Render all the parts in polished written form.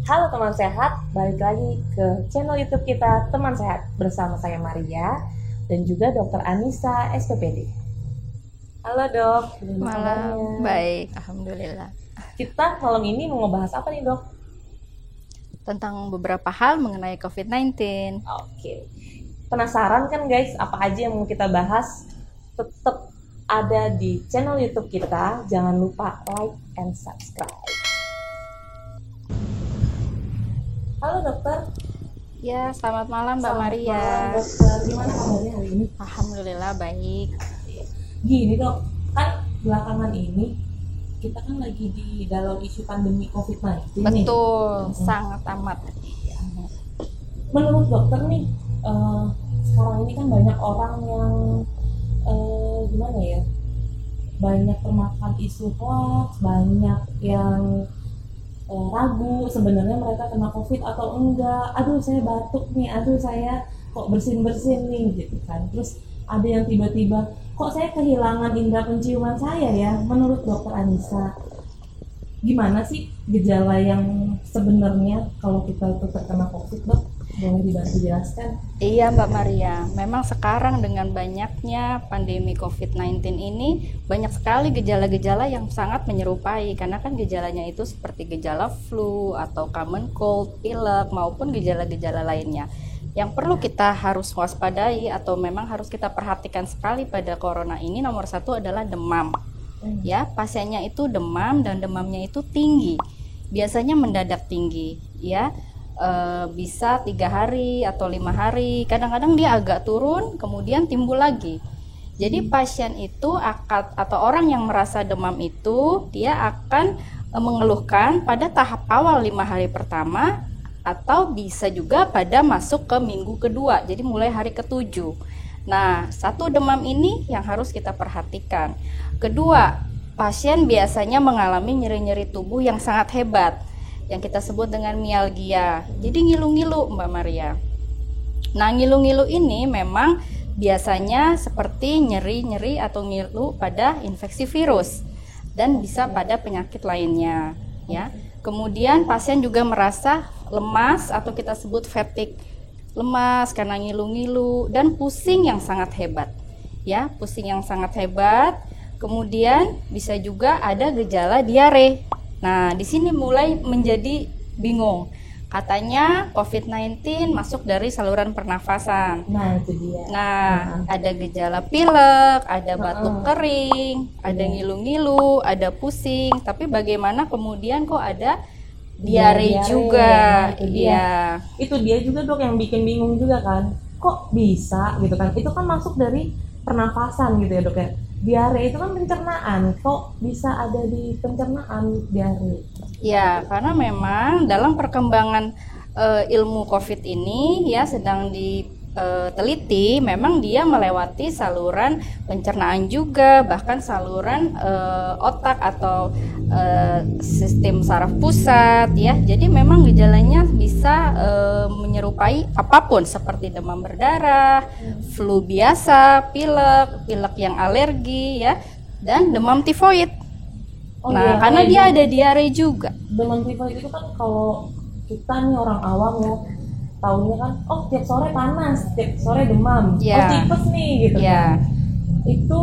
Halo teman sehat, balik lagi ke channel YouTube kita Teman Sehat bersama saya Maria dan juga Dr. Anissa SPPD. Halo dok, gimana Malam, kabarnya? baik, alhamdulillah. Kita malam ini mau ngebahas apa nih dok? Tentang beberapa hal mengenai COVID-19. Oke, penasaran kan guys apa aja yang mau kita bahas? Tetap ada di channel YouTube kita, jangan lupa like and subscribe. Halo dokter. Ya, selamat malam Mbak Selamat Maria. malam, dokter. Gimana kabarnya hari ini? Alhamdulillah baik. Gini dok, kan belakangan ini kita kan lagi di dalam isu pandemi COVID-19 nih. Betul, sangat amat. Menurut dokter nih, sekarang ini kan banyak orang yang gimana ya, banyak termakan isu hoax, banyak yang ragu sebenarnya mereka kena COVID atau enggak. Aduh saya batuk nih, aduh saya kok bersin-bersin nih gitu kan. Terus ada yang tiba-tiba kok saya kehilangan indera penciuman saya ya. Menurut dokter Anissa, gimana sih gejala yang sebenarnya kalau kita itu terkena COVID dok? Boleh dibantu jelaskan? Iya Mbak Maria, memang sekarang dengan banyaknya pandemi COVID-19 ini banyak sekali gejala-gejala yang sangat menyerupai, karena kan gejalanya itu seperti gejala flu atau common cold, pilek maupun gejala-gejala lainnya. Yang perlu kita harus waspadai atau memang harus kita perhatikan sekali pada corona ini, nomor satu adalah demam. Ya, pasiennya itu demam dan demamnya itu tinggi. Biasanya mendadak tinggi, ya. Bisa 3 hari atau 5 hari, kadang-kadang dia agak turun kemudian timbul lagi. Jadi pasien itu atau orang yang merasa demam itu dia akan mengeluhkan pada tahap awal 5 hari pertama atau bisa juga pada masuk ke minggu kedua, jadi mulai hari ke-7. Nah, satu demam ini yang harus kita perhatikan. Kedua, pasien biasanya mengalami nyeri-nyeri tubuh yang sangat hebat yang kita sebut dengan mialgia. Jadi ngilu-ngilu Mbak Maria. Nah, ngilu-ngilu ini memang biasanya seperti nyeri-nyeri atau ngilu pada infeksi virus dan bisa pada penyakit lainnya, ya. Kemudian pasien juga merasa lemas atau kita sebut fatigue. Lemas karena ngilu-ngilu dan pusing yang sangat hebat. Ya, pusing yang sangat hebat. Kemudian bisa juga ada gejala diare. Nah, di sini mulai menjadi bingung. Katanya COVID-19 masuk dari saluran pernafasan. Nah, itu dia. Nah, ada gejala pilek, ada batuk kering, ada ngilu-ngilu, ada pusing. Tapi bagaimana kemudian kok ada diare juga? Iya. Itu dia juga dok yang bikin bingung juga kan. Kok bisa gitu kan? Itu kan masuk dari pernafasan gitu ya dok ya. Diare itu kan pencernaan, kok bisa ada di pencernaan diare? Ya, karena memang dalam perkembangan ilmu COVID ini ya sedang diteliti, memang dia melewati saluran pencernaan juga, bahkan saluran otak atau sistem saraf pusat ya. Jadi memang gejalanya bisa menyerupai apapun seperti demam berdarah, flu biasa, pilek yang alergi ya, dan demam tifoid. Nah, karena dia ada diare juga. Demam tifoid itu kan kalau kita nih orang awam ya, taunya kan, oh tiap sore panas, tiap sore demam, oh tipes nih gitu kan. Itu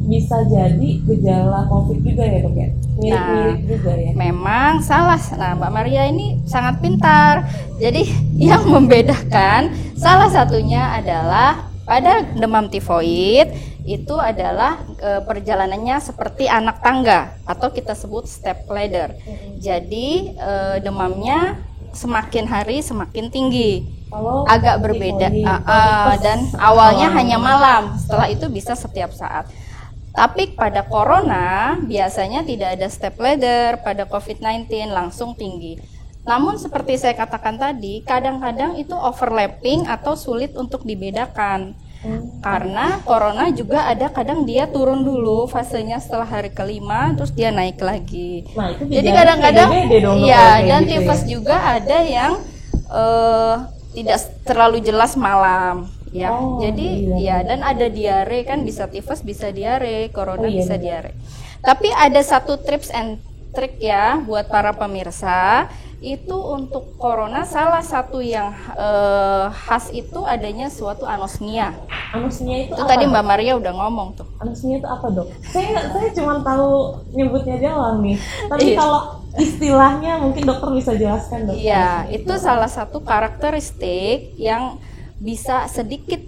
bisa jadi gejala COVID juga ya dok ya? Mirip-mirip juga ya? Memang salah. Nah, Mbak Maria ini sangat pintar. Jadi yang membedakan salah satunya adalah pada demam tifoid itu adalah perjalanannya seperti anak tangga atau kita sebut step ladder. Jadi demamnya semakin hari semakin tinggi. Agak berbeda dan awalnya hanya malam, setelah itu bisa setiap saat. Tapi pada corona biasanya tidak ada step ladder, pada COVID-19 langsung tinggi. Namun seperti saya katakan tadi, kadang-kadang itu overlapping atau sulit untuk dibedakan. Karena corona juga ada kadang dia turun dulu fasenya setelah hari kelima, terus dia naik lagi. Nah, itu jadi kadang-kadang ya, dan gitu tifus juga ada yang tidak terlalu jelas malam ya. Jadi ya, dan ada diare kan, bisa tifus bisa diare, corona bisa diare. Tapi ada satu tips and trik ya buat para pemirsa Itu untuk corona salah satu yang khas itu adanya suatu anosmia. Anosmia itu Itu apa, tadi Dok? Mbak Maria udah ngomong tuh. Anosmia itu apa, Dok? Saya cuma tahu nyebutnya doang nih. Tapi Iya. kalau istilahnya mungkin dokter bisa jelaskan, Dok. Iya, itu salah satu karakteristik yang bisa sedikit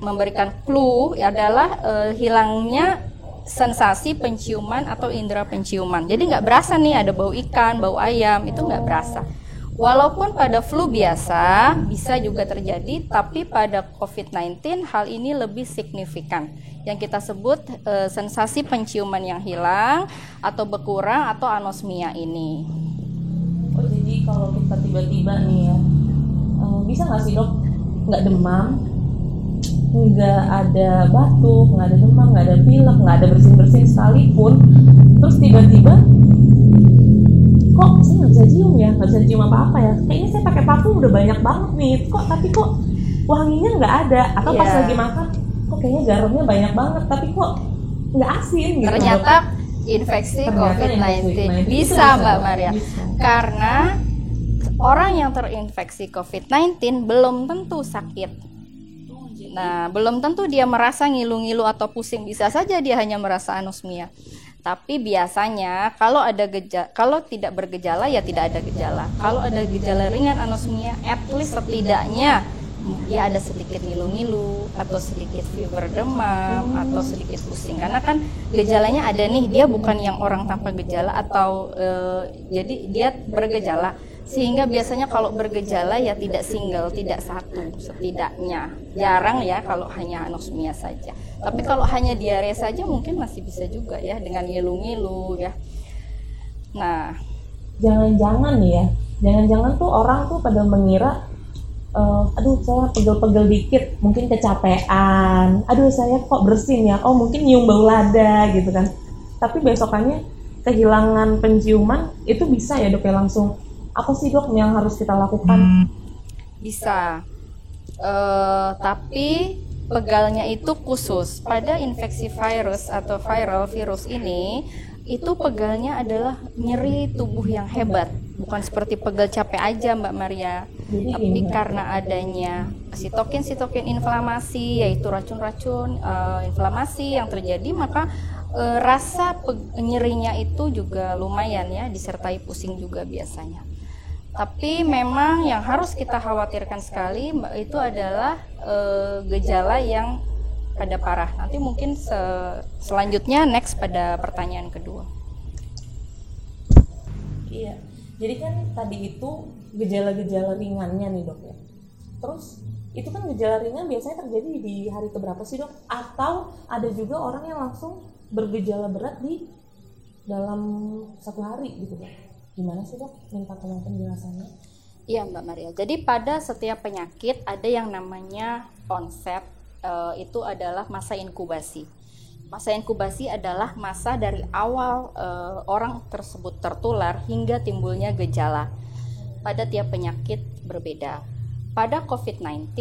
memberikan clue adalah hilangnya sensasi penciuman atau indera penciuman. Jadi nggak berasa nih ada bau ikan, bau ayam, itu nggak berasa. Walaupun pada flu biasa bisa juga terjadi, tapi pada COVID-19 hal ini lebih signifikan. Yang kita sebut sensasi penciuman yang hilang atau berkurang atau anosmia ini. Oh, jadi kalau kita tiba-tiba nih ya, bisa nggak sih, Dok? Nggak demam, nggak ada batuk, nggak ada demam, nggak ada pilek, nggak ada bersin-bersin sekalipun, terus tiba-tiba kok saya nggak bisa cium ya, nggak bisa cium apa-apa ya, kayaknya saya pakai parfum udah banyak banget nih, tapi kok wanginya nggak ada, atau pas Iya. lagi makan kok kayaknya garamnya banyak banget tapi kok nggak asin gitu. Ternyata infeksi Ternyata COVID-19 infeksi bisa Mbak Maria, Bisa. karena orang yang terinfeksi COVID-19 belum tentu sakit. Nah, belum tentu dia merasa ngilu-ngilu atau pusing, bisa saja dia hanya merasa anosmia. Tapi biasanya kalau kalau tidak bergejala ya tidak ada gejala. Kalau ada gejala ringan anosmia, at least setidaknya ya ada sedikit ngilu-ngilu atau sedikit fever demam atau sedikit pusing. Karena kan gejalanya ada nih, dia bukan yang orang tanpa gejala atau jadi dia bergejala. Sehingga biasanya kalau bergejala ya tidak single, tidak satu setidaknya. Jarang ya kalau hanya anosmia saja. Tapi kalau hanya diare saja mungkin masih bisa juga ya dengan ngilu-ngilu ya. Nah, Jangan-jangan nih ya, jangan-jangan tuh orang tuh pada mengira aduh saya pegel-pegel dikit, mungkin kecapean, aduh saya kok bersin ya, oh mungkin nyium bau lada gitu kan. Tapi besokannya kehilangan penciuman, itu bisa ya, Dok, ya langsung apa sih, Dok, yang harus kita lakukan? bisa. Tapi pegalnya itu khusus pada infeksi virus atau viral virus ini. Itu pegalnya adalah nyeri tubuh yang hebat, bukan seperti pegal capek aja Mbak Maria. Jadi Tapi gimana? karena adanya sitokin inflamasi, yaitu racun-racun inflamasi yang terjadi, maka rasa nyerinya itu juga lumayan ya, disertai pusing juga biasanya. Tapi memang yang harus kita khawatirkan sekali itu adalah gejala yang pada parah. Nanti mungkin selanjutnya next pada pertanyaan kedua. Iya, jadi kan tadi itu gejala-gejala ringannya nih, Dok, ya. Terus itu kan gejala ringan biasanya terjadi di hari keberapa sih, Dok? Atau ada juga orang yang langsung bergejala berat di dalam satu hari gitu, Dok? Gimana sih, Dok? Minta tolong penjelasannya. Iya Mbak Maria. Jadi pada setiap penyakit ada yang namanya onset, itu adalah masa inkubasi. Masa inkubasi adalah masa dari awal orang tersebut tertular hingga timbulnya gejala. Pada tiap penyakit berbeda. Pada COVID-19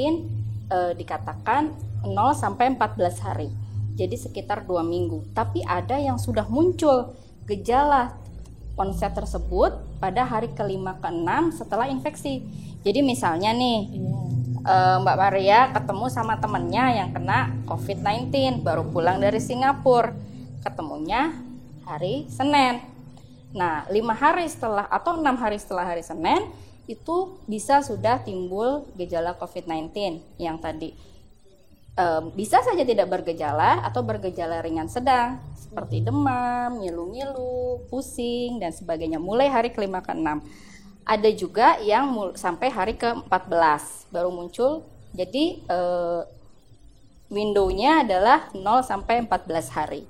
dikatakan 0 sampai 14 hari. Jadi sekitar 2 minggu. Tapi ada yang sudah muncul gejala onset tersebut pada hari ke-5 ke-6 setelah infeksi. Jadi misalnya nih, Mbak Maria ketemu sama temennya yang kena COVID-19, baru pulang dari Singapura, ketemunya hari Senin. Nah, 5 hari setelah atau 6 hari setelah hari Senin itu bisa sudah timbul gejala COVID-19 yang tadi bisa saja tidak bergejala atau bergejala ringan sedang seperti demam, ngilu-ngilu, pusing dan sebagainya mulai hari ke-5 ke-6. Ada juga yang sampai hari ke-14 baru muncul. Jadi window-nya adalah 0 sampai 14 hari.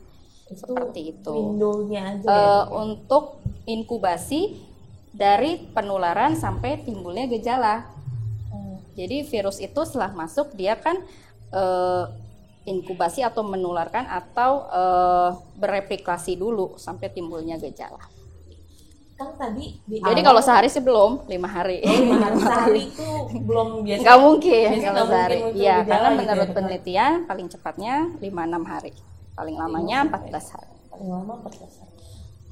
Seperti itu. Window-nya aja ya, Dok? Untuk inkubasi dari penularan sampai timbulnya gejala. Jadi virus itu setelah masuk dia kan inkubasi atau menularkan atau bereplikasi dulu sampai timbulnya gejala. Kan tadi di Jadi awal- kalau sehari sih belum, 5 hari. 5 hari itu belum biasa. Nggak mungkin Biasanya kalau nggak sehari. mungkin muncul Iya, gejala karena gitu menurut ya, Dok? penelitian paling cepatnya 5-6 hari. Paling lamanya 14 hari. Paling lama 14 hari.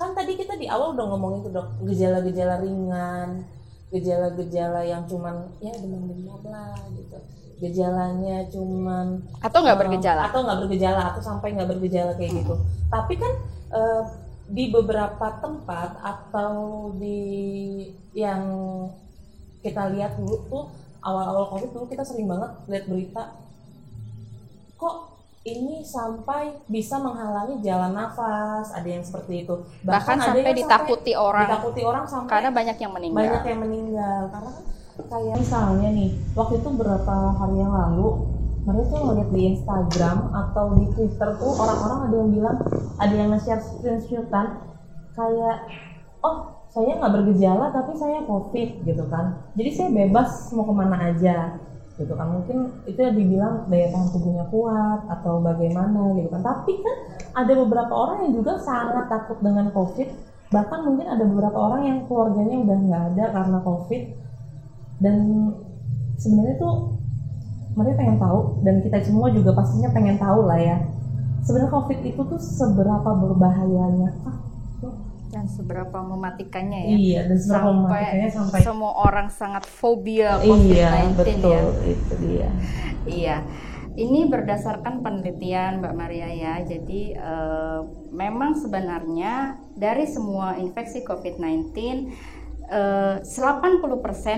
kan tadi kita di awal udah ngomongin tuh dok, gejala-gejala ringan, gejala-gejala yang cuman ya demam-demam lah gitu, gejalanya cuman Atau nggak bergejala? atau sampai nggak bergejala kayak gitu. Tapi kan di beberapa tempat atau di yang kita lihat dulu tuh awal-awal COVID dulu kita sering banget lihat berita kok ini sampai bisa menghalangi jalan nafas, ada yang seperti itu. Bahkan ada sampai yang ditakuti orang sampai karena banyak yang meninggal. Karena kan kayak misalnya nih, waktu itu beberapa hari yang lalu mereka tuh ngeliat di Instagram atau di Twitter tuh orang-orang ada yang bilang, ada yang nge-share screenshotan kayak, oh saya nggak bergejala tapi saya COVID gitu kan, jadi saya bebas mau kemana aja gitu kan. Mungkin itu yang dibilang daya tahan tubuhnya kuat atau bagaimana gitu kan. Tapi kan ada beberapa orang yang juga sangat takut dengan COVID, bahkan mungkin ada beberapa orang yang keluarganya udah nggak ada karena COVID. Dan sebenarnya tuh mereka pengen tahu, dan kita semua juga pastinya pengen tahu lah ya, sebenarnya COVID itu tuh seberapa berbahayanya kah? Dan seberapa mematikannya ya. Iya, dan seberapa mematikannya sampai semua orang sangat fobia COVID-19. Iya, betul, ya. itu dia. Iya. Ini berdasarkan penelitian Mbak Maria ya. Jadi memang sebenarnya dari semua infeksi COVID-19 80%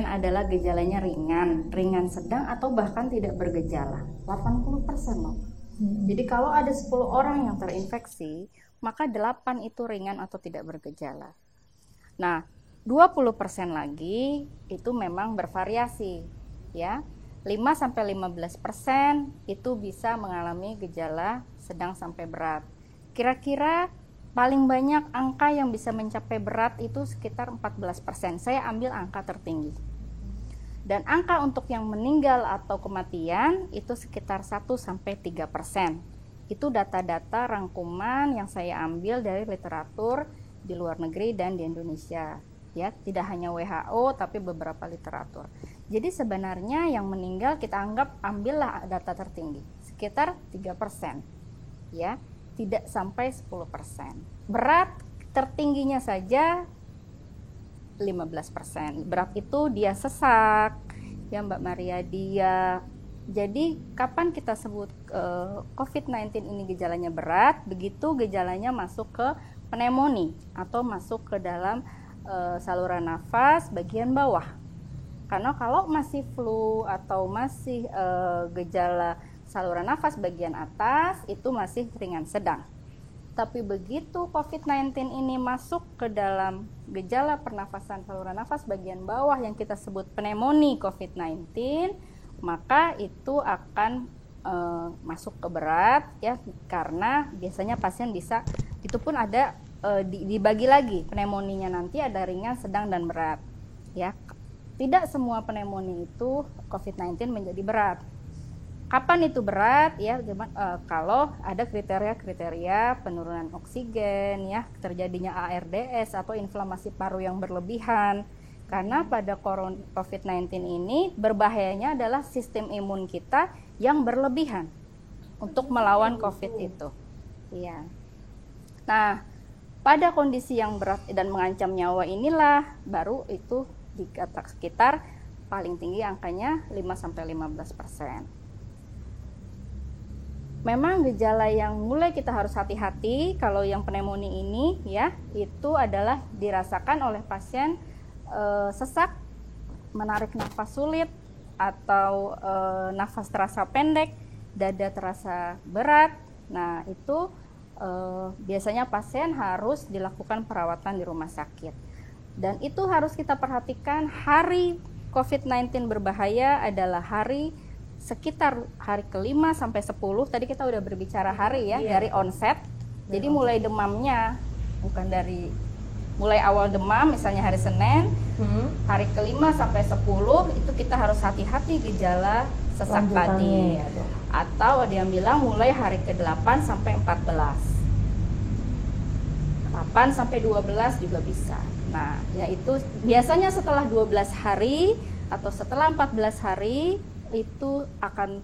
adalah gejalanya ringan sedang atau bahkan tidak bergejala. 80% loh. Jadi kalau ada 10 orang yang terinfeksi, maka 8 itu ringan atau tidak bergejala. Nah, 20% lagi itu memang bervariasi ya. 5-15% itu bisa mengalami gejala sedang sampai berat. Kira-kira paling banyak angka yang bisa mencapai berat itu sekitar 14%. Saya ambil angka tertinggi. Dan angka untuk yang meninggal atau kematian itu sekitar 1-3%. Itu data-data rangkuman yang saya ambil dari literatur di luar negeri dan di Indonesia. Ya, tidak hanya WHO tapi beberapa literatur. Jadi sebenarnya yang meninggal kita ambillah data tertinggi, sekitar 3%. Ya, tidak sampai 10%. Berat tertingginya saja 15%. Berat itu dia sesak, ya Mbak Maria, dia. Jadi kapan kita sebut COVID-19 ini gejalanya berat, begitu gejalanya masuk ke pneumonia atau masuk ke dalam saluran nafas bagian bawah. Karena kalau masih flu atau masih gejala saluran nafas bagian atas itu masih ringan sedang. Tapi begitu COVID-19 ini masuk ke dalam gejala pernafasan saluran nafas bagian bawah yang kita sebut pneumonia COVID-19, maka itu akan masuk ke berat ya, karena biasanya pasien bisa, itu pun ada dibagi lagi pneumonia nanti ada ringan, sedang, dan berat ya. Tidak semua pneumonia itu COVID-19 menjadi berat. Kapan itu berat ya? Kalau ada kriteria-kriteria penurunan oksigen ya, terjadinya ARDS atau inflamasi paru yang berlebihan. Karena pada COVID-19 ini berbahayanya adalah sistem imun kita yang berlebihan untuk melawan COVID itu. Iya. Nah, pada kondisi yang berat dan mengancam nyawa inilah baru itu dikata sekitar paling tinggi angkanya 5-15%. Memang gejala yang mulai kita harus hati-hati kalau yang pneumonia ini ya, itu adalah dirasakan oleh pasien sesak, menarik nafas sulit atau nafas terasa pendek, dada terasa berat. Nah, itu biasanya pasien harus dilakukan perawatan di rumah sakit. Dan itu harus kita perhatikan, hari COVID-19 berbahaya adalah hari sekitar hari ke-5 sampai 10. Tadi kita udah berbicara hari ya, dari onset. Jadi mulai demamnya bukan dari mulai awal demam, misalnya hari Senin, hari ke-5 sampai 10 itu kita harus hati-hati gejala sesak tadi. Ya, atau ada yang bilang mulai hari ke-8 sampai 14. 8 sampai 12 juga bisa. Nah, yaitu biasanya setelah 12 hari atau setelah 14 hari itu akan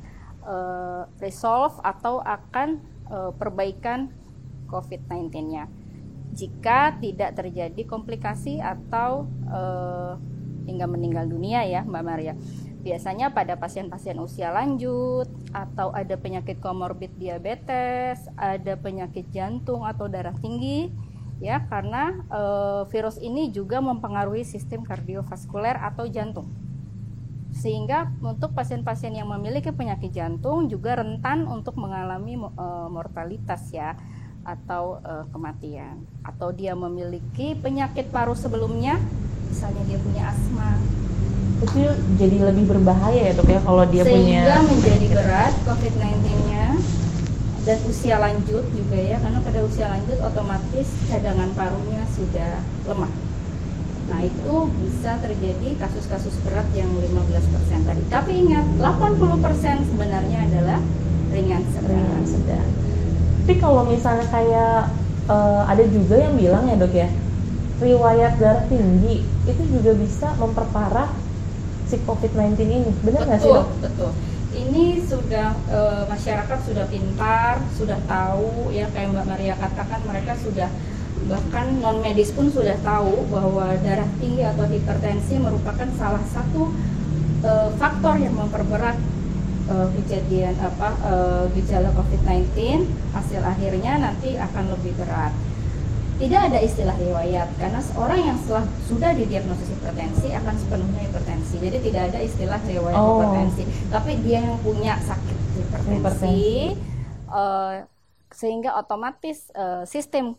resolve atau akan perbaikan COVID-19-nya. jika tidak terjadi komplikasi atau hingga meninggal dunia ya Mbak Maria. Biasanya pada pasien-pasien usia lanjut atau ada penyakit komorbid diabetes, ada penyakit jantung atau darah tinggi ya, karena virus ini juga mempengaruhi sistem kardiovaskuler atau jantung. Sehingga untuk pasien-pasien yang memiliki penyakit jantung juga rentan untuk mengalami mortalitas ya, atau kematian. Atau dia memiliki penyakit paru sebelumnya, misalnya dia punya asma. Itu jadi lebih berbahaya ya dok ya kalau dia Sehingga punya menjadi berat COVID-19-nya, dan usia lanjut juga ya, karena pada usia lanjut otomatis cadangan parunya sudah lemah. Nah itu bisa terjadi kasus-kasus berat yang 15% tadi. Tapi ingat, 80% sebenarnya adalah ringan sedang. Tapi kalau misalnya kayak ada juga yang bilang ya dok ya, riwayat darah tinggi itu juga bisa memperparah si COVID-19 ini, benar nggak sih dok? Betul. Ini sudah masyarakat sudah pintar, sudah tahu ya, kayak Mbak Maria katakan, mereka sudah, bahkan non medis pun sudah tahu bahwa darah tinggi atau hipertensi merupakan salah satu faktor yang memperberat kejadian gejala COVID-19. Hasil akhirnya nanti akan lebih berat. Tidak ada istilah riwayat, karena seorang yang sudah didiagnosis hipertensi akan sepenuhnya hipertensi. Jadi tidak ada istilah riwayat hipertensi, tapi dia yang punya sakit hipertensi. Sehingga otomatis sistem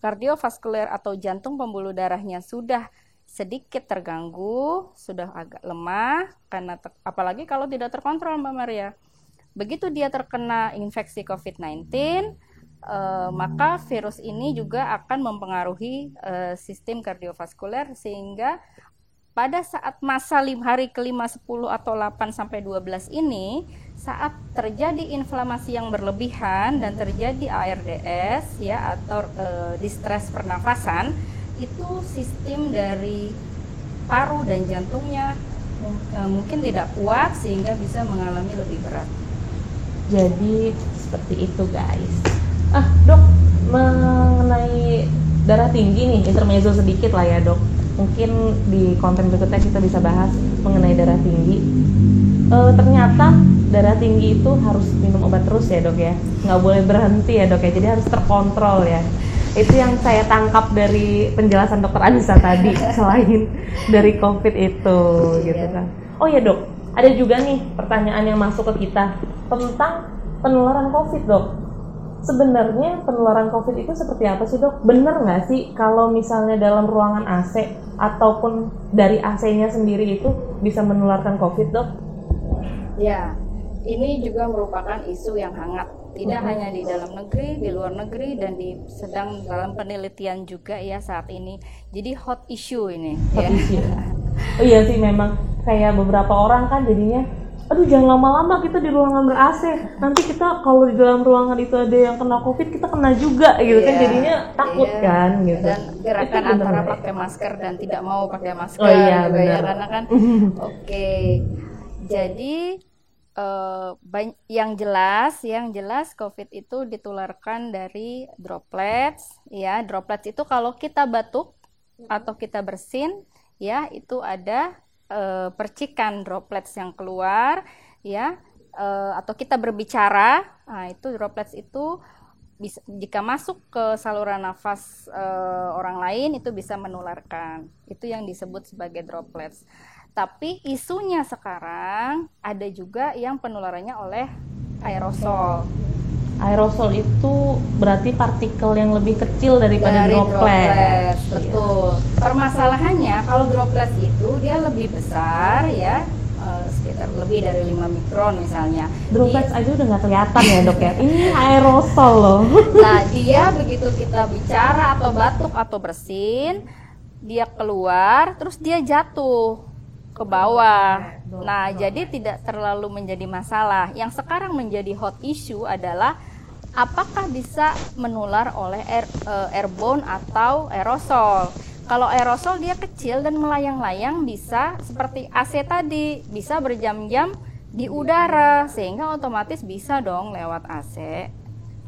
kardiovaskuler atau jantung pembuluh darahnya sudah sedikit terganggu, sudah agak lemah, karena apalagi kalau tidak terkontrol Mbak Maria. Begitu dia terkena infeksi COVID-19, maka virus ini juga akan mempengaruhi sistem kardiovaskuler, sehingga pada saat masa hari ke-5, 10 atau 8 sampai 12 ini, saat terjadi inflamasi yang berlebihan dan terjadi ARDS ya, atau distres pernafasan, itu sistem dari paru dan jantungnya mungkin tidak kuat sehingga bisa mengalami lebih berat. Jadi seperti itu guys. Dok, mengenai darah tinggi nih, intermezzo sedikit lah ya dok. Mungkin di konten berikutnya kita bisa bahas mengenai darah tinggi. Ternyata darah tinggi itu harus minum obat terus ya dok ya, nggak boleh berhenti ya dok ya, jadi harus terkontrol ya. Itu yang saya tangkap dari penjelasan dokter Anissa tadi, selain dari COVID itu gitu kan. Oh ya dok, ada juga nih pertanyaan yang masuk ke kita tentang penularan COVID dok. Sebenarnya penularan COVID itu seperti apa sih dok? Bener nggak sih kalau misalnya dalam ruangan AC ataupun dari AC-nya sendiri itu bisa menularkan COVID dok? Ya, ini juga merupakan isu yang hangat. Tidak hanya di dalam negeri, di luar negeri, dan sedang dalam penelitian juga ya saat ini. Jadi hot issue ini. Hot issue. Oh iya sih, memang kayak beberapa orang kan jadinya, aduh jangan lama-lama kita di ruangan ber-AC, nanti kita kalau di dalam ruangan itu ada yang kena COVID, kita kena juga gitu kan, jadinya takut kan gitu. Dan gerakan antara pakai masker dan tidak mau pakai masker, gitu ya, karena kan jadi yang jelas COVID itu ditularkan dari droplets ya. Droplets itu kalau kita batuk atau kita bersin ya, itu ada percikan droplets yang keluar ya, atau kita berbicara, nah itu droplets itu bisa, jika masuk ke saluran nafas orang lain itu bisa menularkan. Itu yang disebut sebagai droplets. Tapi isunya sekarang ada juga yang penularannya oleh aerosol. Aerosol itu berarti partikel yang lebih kecil daripada droplet. Betul. Permasalahannya kalau droplet itu dia lebih besar ya, sekitar lebih dari 5 mikron misalnya. Droplet aja udah nggak kelihatan ya dok ya. Ini aerosol loh. Nah dia begitu kita bicara atau batuk atau bersin, dia keluar terus dia jatuh ke bawah. Nah, jadi tidak terlalu menjadi masalah. Yang sekarang menjadi hot issue adalah apakah bisa menular oleh airborne atau aerosol. Kalau aerosol dia kecil dan melayang-layang, bisa seperti AC tadi, bisa berjam-jam di udara, sehingga otomatis bisa dong lewat AC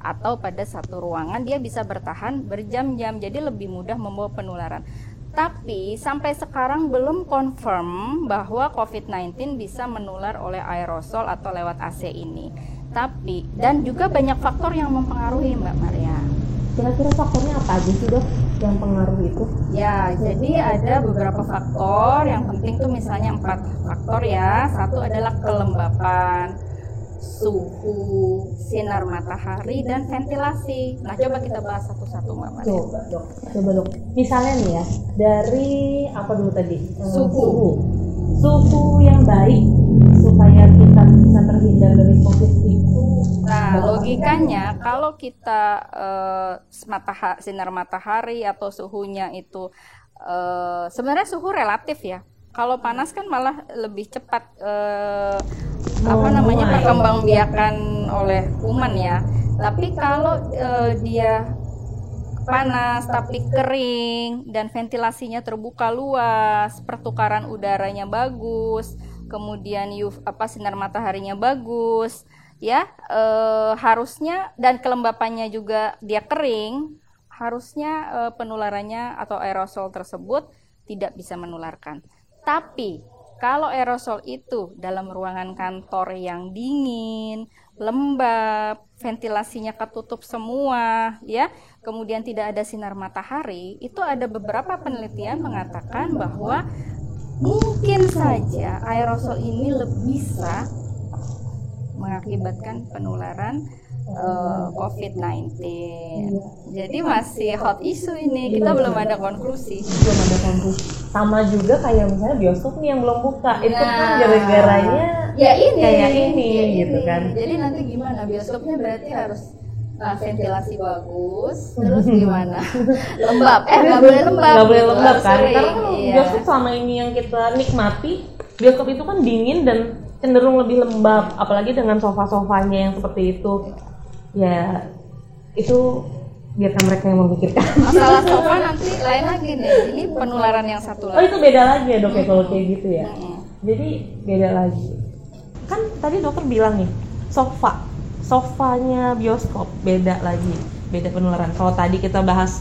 atau pada satu ruangan dia bisa bertahan berjam-jam, jadi lebih mudah membawa penularan. Tapi sampai sekarang belum confirm bahwa COVID-19 bisa menular oleh aerosol atau lewat AC ini. Tapi dan juga banyak faktor yang mempengaruhi, Mbak Maria. Kira-kira faktornya apa aja sih dok yang pengaruh itu? Ya, jadi ada beberapa faktor. Yang penting tuh misalnya 4 faktor ya. Satu adalah kelembapan, suhu, sinar matahari, dan ventilasi. Nah, coba kita bahas satu-satu, Mbak Maria. Coba dok. Misalnya nih ya, dari apa dulu tadi? Suhu yang baik supaya kita bisa terhindar dari COVID itu. Nah, logikanya kalau kita sinar matahari atau suhunya itu sebenarnya suhu relatif ya. Kalau panas kan malah lebih cepat perkembangbiakan oleh kuman ya. Tapi kalau dia panas tapi kering dan ventilasinya terbuka luas, pertukaran udaranya bagus, kemudian sinar mataharinya bagus, ya harusnya, dan kelembapannya juga dia kering, harusnya penularannya atau aerosol tersebut tidak bisa menularkan. Tapi kalau aerosol itu dalam ruangan kantor yang dingin, lembab, ventilasinya ketutup semua, ya, kemudian tidak ada sinar matahari, itu ada beberapa penelitian mengatakan bahwa mungkin saja aerosol ini bisa mengakibatkan penularan COVID-19. Jadi masih hot issue ini, kita belum ada konklusi. Sama juga kayak misalnya bioskop nih yang belum buka, itu kan gara-garanya kayak ini gitu kan. Jadi nanti gimana, bioskopnya berarti harus ventilasi bagus, terus gimana? Lembab, nggak boleh lembab kan, karena bioskop selama ini yang kita nikmati, bioskop itu kan dingin dan cenderung lebih lembab, apalagi dengan sofa-sofanya yang seperti itu. Ya itu biarkan mereka yang memikirkan. Masalah sofa nanti lain lagi nih, ini penularan yang satu lagi. Oh itu beda lagi ya dok ya kalau kayak gitu ya. Jadi beda lagi. Kan tadi dokter bilang nih, sofanya bioskop beda lagi, beda penularan. Kalau tadi kita bahas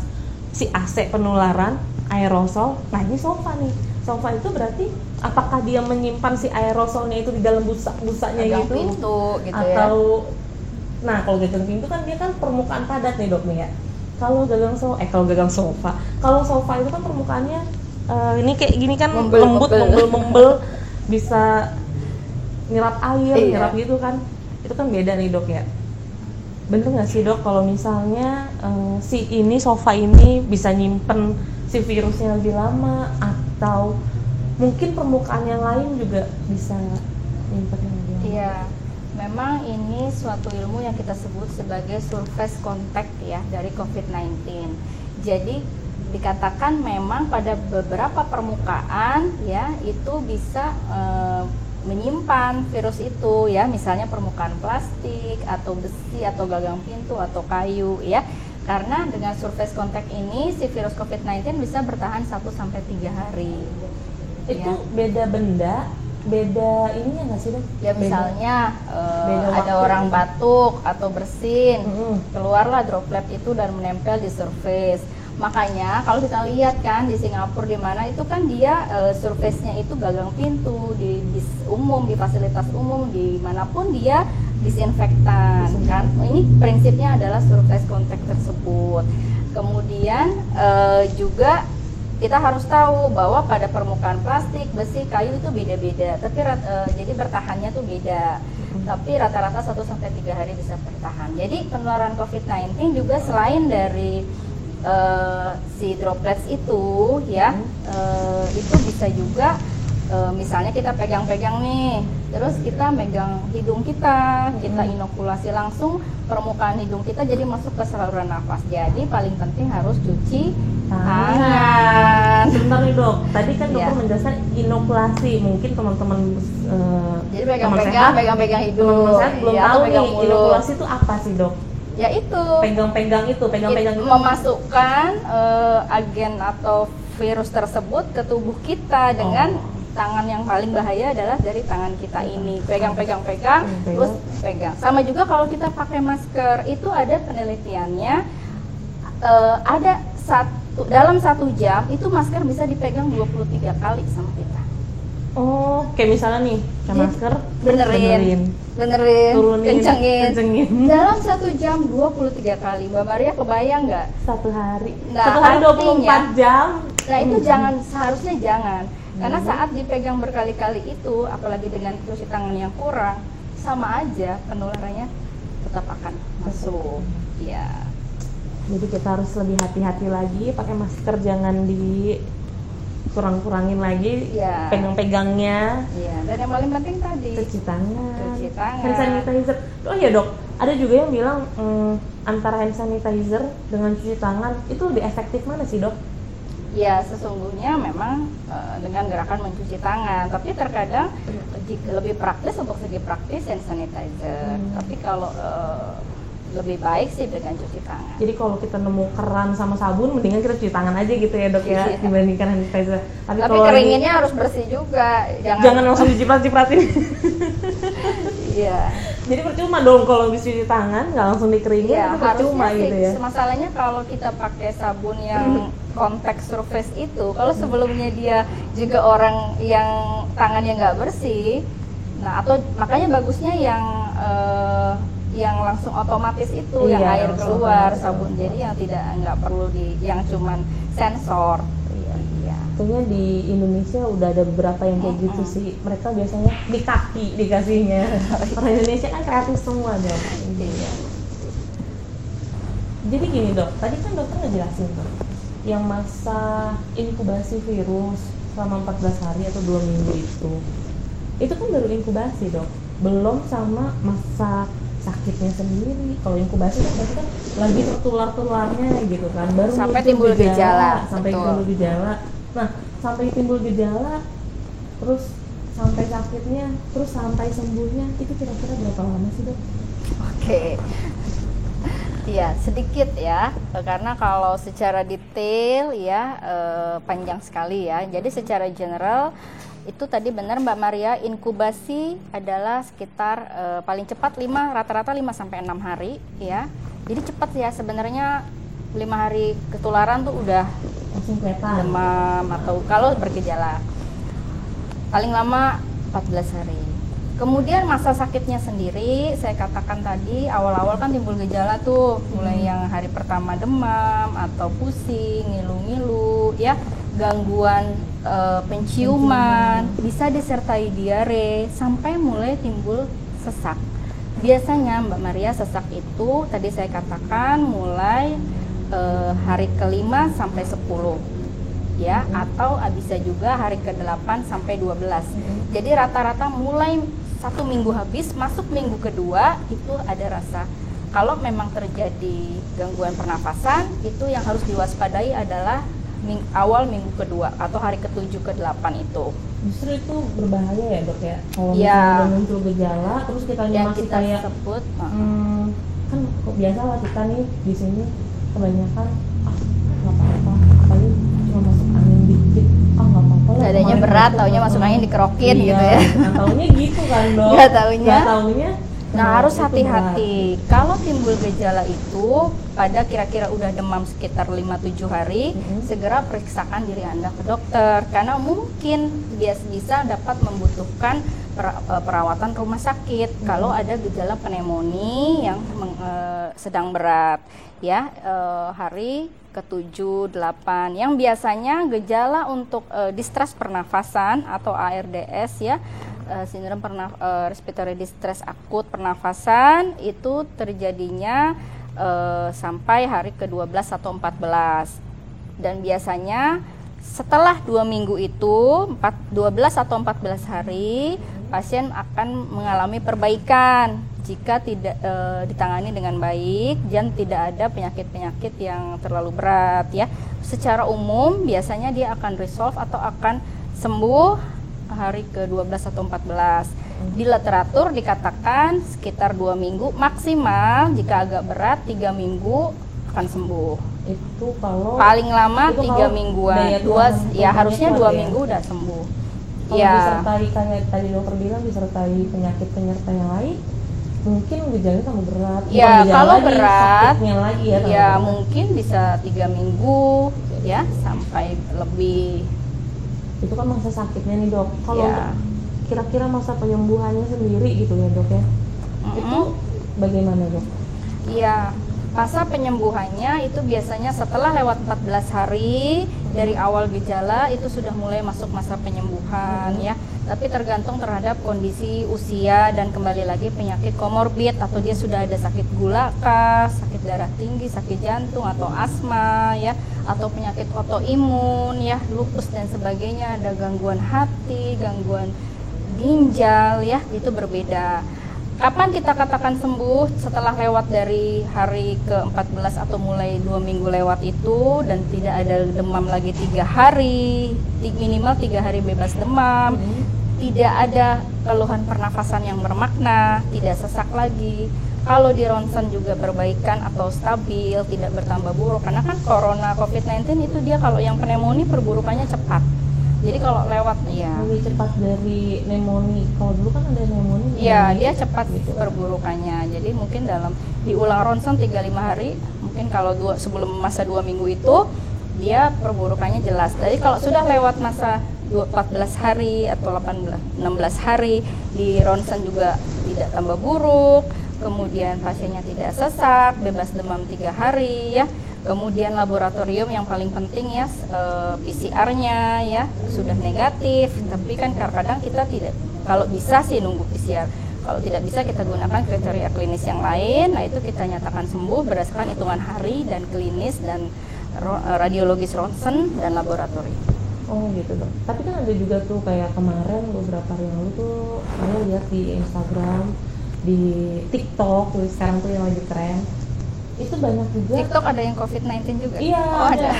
si AC penularan, aerosol, nah ini sofa nih. Sofa itu berarti apakah dia menyimpan si aerosolnya itu di dalam busanya gitu? Pintu gitu atau ya? Nah kalau gagang pintu kan dia kan permukaan padat nih dok nih ya. Kalau gagang sofa, kalau sofa itu kan permukaannya ini kayak gini kan lembut, membel, bisa nyerap air, nyerap gitu kan. Itu kan beda nih dok ya. Bener nggak sih dok kalau misalnya si sofa ini bisa nyimpen si virusnya lebih lama, atau mungkin permukaan yang lain juga bisa nyimpen yang lebih lama? Iya, memang ini suatu ilmu yang kita sebut sebagai surface contact ya dari COVID-19. Jadi dikatakan memang pada beberapa permukaan ya itu bisa menyimpan virus itu ya, misalnya permukaan plastik atau besi atau gagang pintu atau kayu ya. Karena dengan surface contact ini si virus COVID-19 bisa bertahan 1-3 hari. Itu ya. Beda benda, beda ininya nggak sih dok? Ya misalnya ada orang batuk atau bersin, keluarlah droplet itu dan menempel di surface. Makanya kalau kita lihat kan di Singapura di mana itu kan dia surface-nya itu gagang pintu, di bis umum, di fasilitas umum, dimanapun dia disinfektan kan. Ini prinsipnya adalah surface contact tersebut. Kemudian juga kita harus tahu bahwa pada permukaan plastik, besi, kayu itu beda-beda. Tapi jadi bertahannya tuh beda. Tapi rata-rata 1-3 hari bisa bertahan. Jadi penularan COVID-19 juga selain dari si droplets itu ya, itu bisa juga misalnya kita pegang-pegang nih, terus kita megang hidung kita inokulasi langsung permukaan hidung kita, jadi masuk ke saluran nafas. Jadi paling penting harus cuci tangan. Sebentar nih dok, tadi kan dokter menjelaskan inokulasi, mungkin teman-teman jadi pegang-pegang hidung. Saya belum tahu nih inokulasi itu apa sih dok? Ya itu pegang-pegang itu memasukkan agen atau virus tersebut ke tubuh kita dengan tangan yang paling bahaya adalah dari tangan kita ini. Pegang, terus pegang. Sama juga kalau kita pakai masker, itu ada penelitiannya, ada dalam 1 jam itu masker bisa dipegang 23 kali sama kita. Oh, kayak misalnya nih, pakai masker, benerin, turunin, kencengin. Dalam 1 jam 23 kali. Mbak Maria kebayang nggak? 1 hari. Nah, 1 hari 24 jam. Nah, itu seharusnya jangan. Karena saat dipegang berkali-kali itu, apalagi dengan cuci tangan yang kurang, sama aja penularannya tetap akan masuk. Ya. Jadi kita harus lebih hati-hati lagi, pakai masker jangan kurang-kurangin lagi, ya, pegang-pegangnya. Iya, dan yang paling penting tadi cuci tangan. Hand sanitizer. Oh iya dok, ada juga yang bilang antara hand sanitizer dengan cuci tangan itu lebih efektif mana sih dok? Ya sesungguhnya memang dengan gerakan mencuci tangan, tapi terkadang lebih praktis untuk segi praktis hand sanitizer. Tapi kalau lebih baik sih dengan cuci tangan. Jadi kalau kita nemu keran sama sabun, mendingan kita cuci tangan aja gitu ya dok ya, dibandingkan hand sanitizer. Tapi keringinnya harus bersih juga, jangan langsung diciprat-cipratin. Iya. Jadi percuma dong kalau habis cuci tangan nggak langsung dikeringin, itu percuma gitu ya. Masalahnya kalau kita pakai sabun yang contact surface itu, kalau sebelumnya dia juga orang yang tangannya nggak bersih, nah atau makanya bagusnya yang langsung otomatis itu, yang air keluar sabun, jadi yang nggak perlu yang cuman sensor. Kayaknya di Indonesia udah ada beberapa yang kayak gitu sih. Mereka biasanya di kaki dikasihnya. Orang Indonesia kan kreatif semua dok. Jadi gini dok, tadi kan dokter ngejelasin tuh yang masa inkubasi virus selama 14 hari atau 2 minggu itu kan baru inkubasi dok, belum sama masa sakitnya sendiri. Kalau inkubasi kan berarti kan lagi tertular-tularnya gitu kan, baru sampai timbul gejala. Timbul gejala. Nah, sampai timbul gejala, terus sampai sakitnya, terus sampai sembuhnya, itu kira-kira berapa lama sih dok? Oke. Iya, sedikit ya, karena kalau secara detail ya panjang sekali ya. Jadi secara general itu tadi benar Mbak Maria, inkubasi adalah sekitar paling cepat rata-rata 5 sampai 6 hari ya. Jadi cepat ya sebenarnya, 5 hari ketularan tuh udah langsung kelihatan demam atau kalau bergejala. Paling lama 14 hari. Kemudian masa sakitnya sendiri, saya katakan tadi awal-awal kan timbul gejala tuh, mulai yang hari pertama demam atau pusing, ngilu-ngilu ya, gangguan penciuman, bisa disertai diare, sampai mulai timbul sesak. Biasanya Mbak Maria sesak itu tadi saya katakan mulai hari ke-5 sampai 10 ya, atau bisa juga hari ke-8 sampai 12. Jadi rata-rata mulai 1 minggu habis, masuk minggu kedua itu ada rasa. Kalau memang terjadi gangguan pernafasan, itu yang harus diwaspadai adalah awal minggu kedua atau hari ke-7 ke-8 itu. Justru itu berbahaya ya dok ya, kalau misalnya muncul gejala terus kita masih kita kayak sebut kan biasa lah kita nih di sini kebanyakan nggak apa-apa, apalagi cuma masuk angin dikit, nggak apa-apa lah, dadanya berat, taunya masuk angin dikerokin gitu ya. Taunya gitu kan dok. Nggak taunya. Nah harus hati-hati kalau timbul gejala itu pada kira-kira udah demam sekitar 5-7 hari, segera periksakan diri Anda ke dokter, karena mungkin bisa dapat membutuhkan perawatan rumah sakit kalau ada gejala pneumonia yang sedang berat ya, hari ke-7, 8 yang biasanya gejala untuk distress pernafasan atau ARDS ya, sindrom respiratory distress akut pernafasan itu terjadinya sampai hari ke-12 atau 14, dan biasanya setelah 2 minggu itu 12 atau 14 hari pasien akan mengalami perbaikan jika tidak ditangani dengan baik dan tidak ada penyakit-penyakit yang terlalu berat ya. Secara umum biasanya dia akan resolve atau akan sembuh hari ke-12 atau 14. Di literatur dikatakan sekitar 2 minggu, maksimal jika agak berat 3 minggu akan sembuh. Itu kalau paling lama 3 mingguan, ya harusnya 2 minggu udah sembuh. Kalau Ya. disertai kayak tadi dokter bilang disertai penyakit penyerta yang lain, mungkin gejalanya tambah berat. Bukan Ya, gejala kalau lagi, berat, sakitnya lagi ya. tambah ya berat. mungkin bisa 3 minggu ya sampai lebih. Itu kan masa sakitnya nih dok. Kalau Ya. untuk kira-kira masa penyembuhannya sendiri gitu ya dok ya, itu bagaimana dok? Iya, masa penyembuhannya itu biasanya setelah lewat 14 hari dari awal gejala itu sudah mulai masuk masa penyembuhan ya. Tapi tergantung terhadap kondisi usia dan kembali lagi penyakit komorbid atau dia sudah ada sakit gula kah, sakit darah tinggi, sakit jantung atau asma ya, atau penyakit autoimun ya, lupus dan sebagainya, ada gangguan hati, gangguan ginjal ya, itu berbeda. Kapan kita katakan sembuh? Setelah lewat dari hari ke-14 atau mulai 2 minggu lewat itu dan tidak ada demam lagi 3 hari, minimal 3 hari bebas demam, tidak ada keluhan pernafasan yang bermakna, tidak sesak lagi. Kalau di ronsen juga perbaikan atau stabil, tidak bertambah buruk. Karena kan corona COVID-19 itu dia kalau yang pneumonia perburukannya cepat. Jadi kalau lewat ya Lebih cepat dari pneumonia. Kalau dulu kan ada pneumonia. iya, dia cepat perburukannya. Jadi mungkin dalam diulang ronsen 3-5 hari, mungkin kalau sebelum masa 2 minggu itu dia perburukannya jelas. Jadi kalau sudah lewat masa 14 hari atau 16 hari di ronsen juga tidak tambah buruk, kemudian pasiennya tidak sesak, bebas demam 3 hari ya. Kemudian laboratorium yang paling penting ya, PCR-nya ya sudah negatif. Tapi kan kadang-kadang kita tidak, kalau bisa sih nunggu PCR. Kalau tidak bisa kita gunakan kriteria klinis yang lain. Nah itu kita nyatakan sembuh berdasarkan hitungan hari dan klinis dan radiologis ronsen dan laboratorium. Oh gitu dok. Tapi kan ada juga tuh kayak kemarin beberapa hari yang lalu tuh saya lihat di Instagram, di TikTok tuh sekarang tuh yang lagi tren. Itu banyak juga. TikTok ada yang COVID-19 juga? Iya, oh, ada.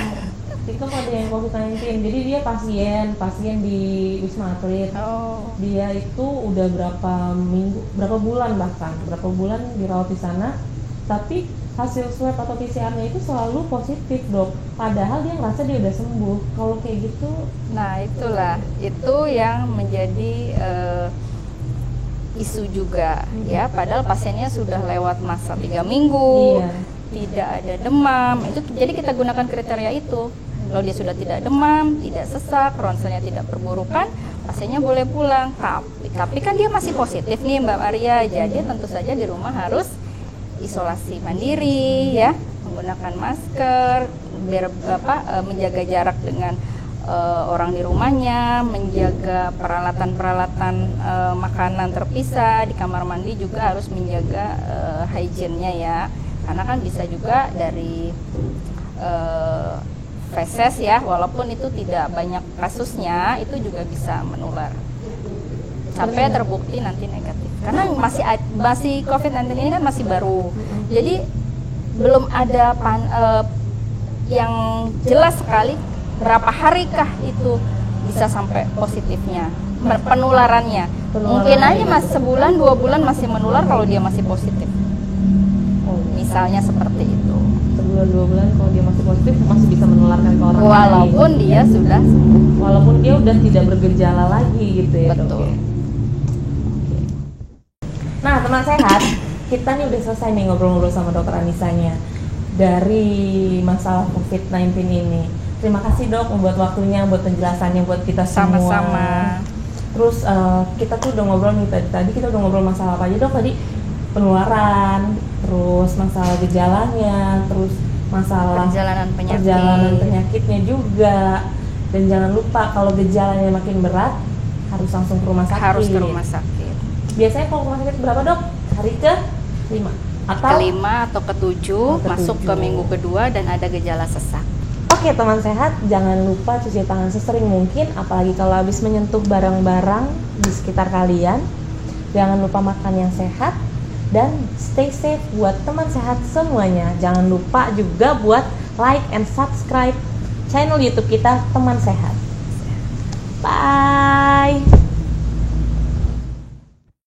TikTok ada yang COVID-19. Jadi dia pasien di Wisma Atlet. Oh. Dia itu udah berapa bulan dirawat di sana. Tapi hasil swab atau PCR-nya itu selalu positif dok. Padahal dia ngerasa dia udah sembuh. Kalau kayak gitu, nah itulah itu yang menjadi isu juga ya, padahal pasiennya sudah lewat masa 3 minggu, iya. tidak ada demam. Itu jadi kita gunakan kriteria itu. Kalau dia sudah tidak demam, tidak sesak, ronsennya tidak perburukan, pasiennya boleh pulang. Tapi kan dia masih positif nih Mbak Maria, jadi tentu saja di rumah harus isolasi mandiri ya, menggunakan masker, menjaga jarak dengan orang di rumahnya, menjaga peralatan-peralatan makanan terpisah, di kamar mandi juga harus menjaga hygiene-nya ya, karena kan bisa juga dari feses ya, walaupun itu tidak banyak kasusnya, itu juga bisa menular sampai terbukti nanti negatif, karena masih COVID-19 ini kan masih baru, jadi belum ada yang jelas sekali berapa harikah itu bisa sampai positifnya, penularannya. Mungkin aja masih sebulan 2 bulan masih menular kalau dia masih positif. Misalnya seperti itu. Sebulan 2 bulan kalau dia masih positif masih bisa menularkan ke orang Walaupun lain. dia sudah Walaupun dia udah tidak bergejala lagi gitu ya. betul. Dok, ya? Nah teman sehat, kita nih udah selesai nih ngobrol-ngobrol sama dokter Anisanya dari masalah COVID-19 ini. Terima kasih dok buat waktunya, buat penjelasannya buat kita semua. Sama-sama. Terus kita tuh udah ngobrol nih tadi kita udah ngobrol masalah apa aja dok tadi? Penularan, terus masalah gejalanya, terus masalah perjalanan penyakitnya juga. Dan jangan lupa kalau gejalanya makin berat harus langsung ke rumah sakit. Harus ke rumah sakit. Biasanya kalau ke rumah sakit berapa dok? Hari ke-5 atau ke-5 atau ke-7 masuk ke minggu kedua dan ada gejala sesak. Oke teman sehat, jangan lupa cuci tangan sesering mungkin, apalagi kalau habis menyentuh barang-barang di sekitar kalian. Jangan lupa makan yang sehat dan stay safe buat teman sehat semuanya. Jangan lupa juga buat like and subscribe channel YouTube kita Teman Sehat. Bye.